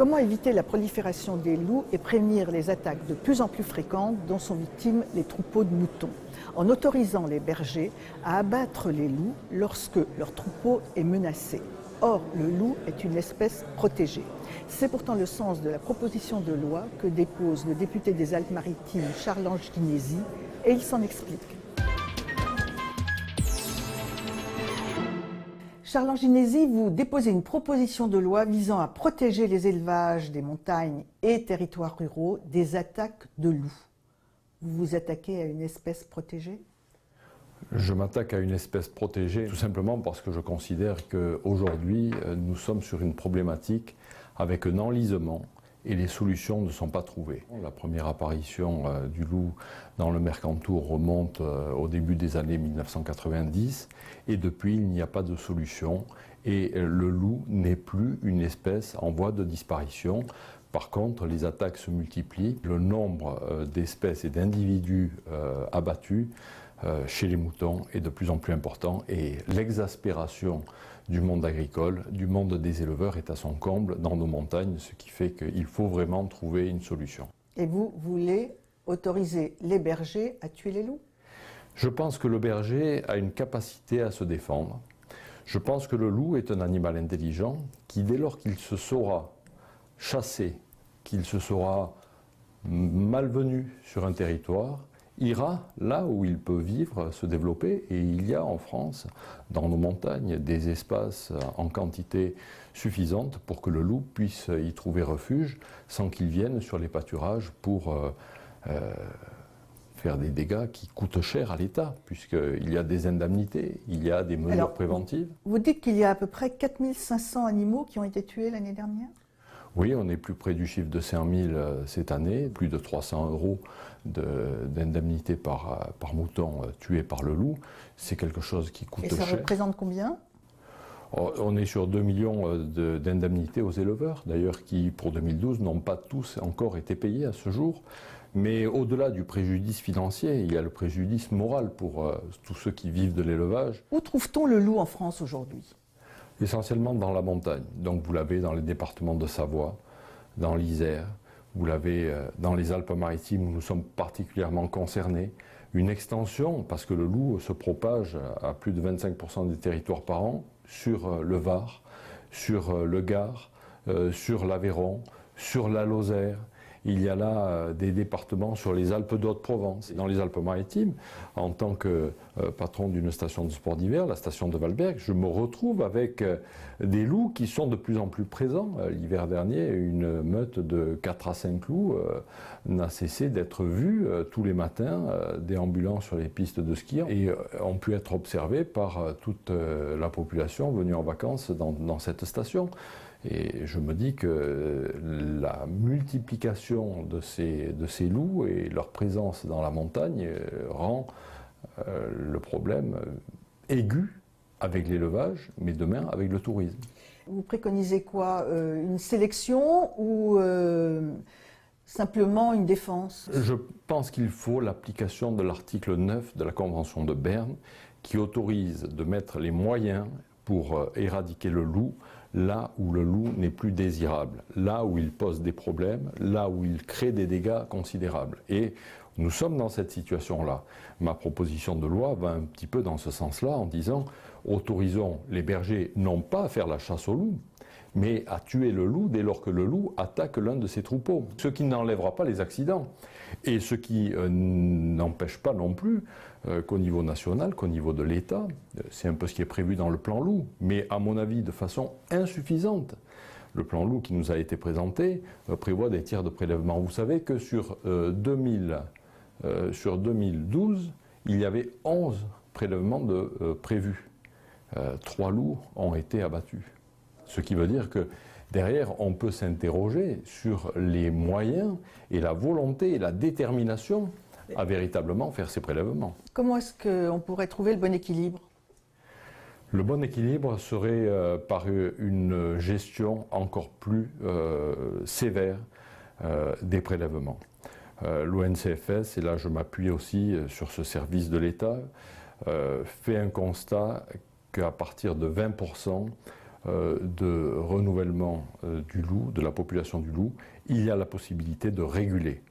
Comment éviter la prolifération des loups et prévenir les attaques de plus en plus fréquentes dont sont victimes les troupeaux de moutons, en autorisant les bergers à abattre les loups lorsque leur troupeau est menacé? Or, le loup est une espèce protégée. C'est pourtant le sens de la proposition de loi que dépose le député des Alpes-Maritimes Charles Anginesi, et il s'en explique. Charles Anginesi, vous déposez une proposition de loi visant à protéger les élevages des montagnes et territoires ruraux des attaques de loups. Vous vous attaquez à une espèce protégée ? Je m'attaque à une espèce protégée tout simplement parce que je considère qu'aujourd'hui, nous sommes sur une problématique avec un enlisement et les solutions ne sont pas trouvées. La première apparition du loup dans le Mercantour remonte au début des années 1990 et depuis il n'y a pas de solution et le loup n'est plus une espèce en voie de disparition. Par contre, les attaques se multiplient, le nombre d'espèces et d'individus abattus chez les moutons est de plus en plus important et l'exaspération du monde agricole, du monde des éleveurs est à son comble dans nos montagnes, ce qui fait qu'il faut vraiment trouver une solution. Et vous voulez autoriser les bergers à tuer les loups ? Je pense que le berger a une capacité à se défendre. Je pense que le loup est un animal intelligent qui, dès lors qu'il se saura chassé, qu'il se saura malvenu sur un territoire, ira là où il peut vivre, se développer, et il y a en France, dans nos montagnes, des espaces en quantité suffisante pour que le loup puisse y trouver refuge sans qu'il vienne sur les pâturages pour faire des dégâts qui coûtent cher à l'État, puisqu'il y a des indemnités, il y a des mesures préventives. Vous dites qu'il y a à peu près 4500 animaux qui ont été tués l'année dernière ? Oui, on est plus près du chiffre de 5000 cette année, plus de 300 € d'indemnité par mouton tué par le loup. C'est quelque chose qui coûte cher. Et ça représente combien ? On est sur 2 millions d'indemnités aux éleveurs, d'ailleurs, qui pour 2012 n'ont pas tous encore été payés à ce jour. Mais au-delà du préjudice financier, il y a le préjudice moral pour tous ceux qui vivent de l'élevage. Où trouve-t-on le loup en France aujourd'hui ? Essentiellement dans la montagne. Donc vous l'avez dans les départements de Savoie, dans l'Isère, vous l'avez dans les Alpes-Maritimes où nous sommes particulièrement concernés. Une extension, parce que le loup se propage à plus de 25% des territoires par an, sur le Var, sur le Gard, sur l'Aveyron, sur la Lozère. Il y a là des départements sur les Alpes d'Haute-Provence. Dans les Alpes-Maritimes, en tant que patron d'une station de sport d'hiver, la station de Valberg, je me retrouve avec des loups qui sont de plus en plus présents. L'hiver dernier, une meute de 4 à 5 loups n'a cessé d'être vue tous les matins, déambulant sur les pistes de ski, et ont pu être observés par toute la population venue en vacances dans cette station. Et je me dis que la multiplication de ces loups et leur présence dans la montagne rend le problème aigu avec l'élevage, mais demain avec le tourisme. Vous préconisez quoi ? Une sélection ou simplement une défense ? Je pense qu'il faut l'application de l'article 9 de la Convention de Berne qui autorise de mettre les moyens pour éradiquer le loup là où le loup n'est plus désirable, là où il pose des problèmes, là où il crée des dégâts considérables. Et nous sommes dans cette situation-là. Ma proposition de loi va un petit peu dans ce sens-là en disant autorisons les bergers non pas à faire la chasse au loup, mais à tuer le loup dès lors que le loup attaque l'un de ses troupeaux. Ce qui n'enlèvera pas les accidents. Et ce qui n'empêche pas non plus qu'au niveau national, qu'au niveau de l'État, c'est un peu ce qui est prévu dans le plan loup, mais à mon avis de façon insuffisante. Le plan loup qui nous a été présenté prévoit des tiers de prélèvement. Vous savez que sur 2012, il y avait 11 prélèvements prévus. 3 loups ont été abattus. Ce qui veut dire que derrière, on peut s'interroger sur les moyens et la volonté et la détermination à véritablement faire ces prélèvements. Comment est-ce qu'on pourrait trouver le bon équilibre ? Le bon équilibre serait par une gestion encore plus sévère des prélèvements. L'ONCFS, et là je m'appuie aussi sur ce service de l'État, fait un constat qu'à partir de 20%, de renouvellement du loup, de la population du loup, il y a la possibilité de réguler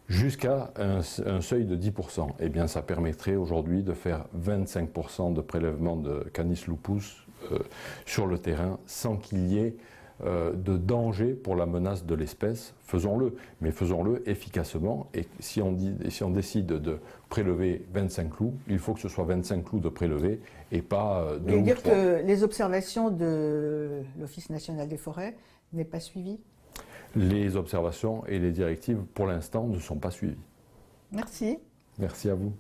jusqu'à un seuil de 10%. Eh bien, ça permettrait aujourd'hui de faire 25% de prélèvement de Canis lupus sur le terrain sans qu'il y ait de danger pour la menace de l'espèce. Faisons-le, mais faisons-le efficacement. Et si on décide de prélever 25 loups, il faut que ce soit 25 loups de prélevés et pas 2 ou 3. Vous voulez dire que les observations de l'Office national des forêts n'est pas suivies? Les observations et les directives, pour l'instant, ne sont pas suivies. Merci. Merci à vous.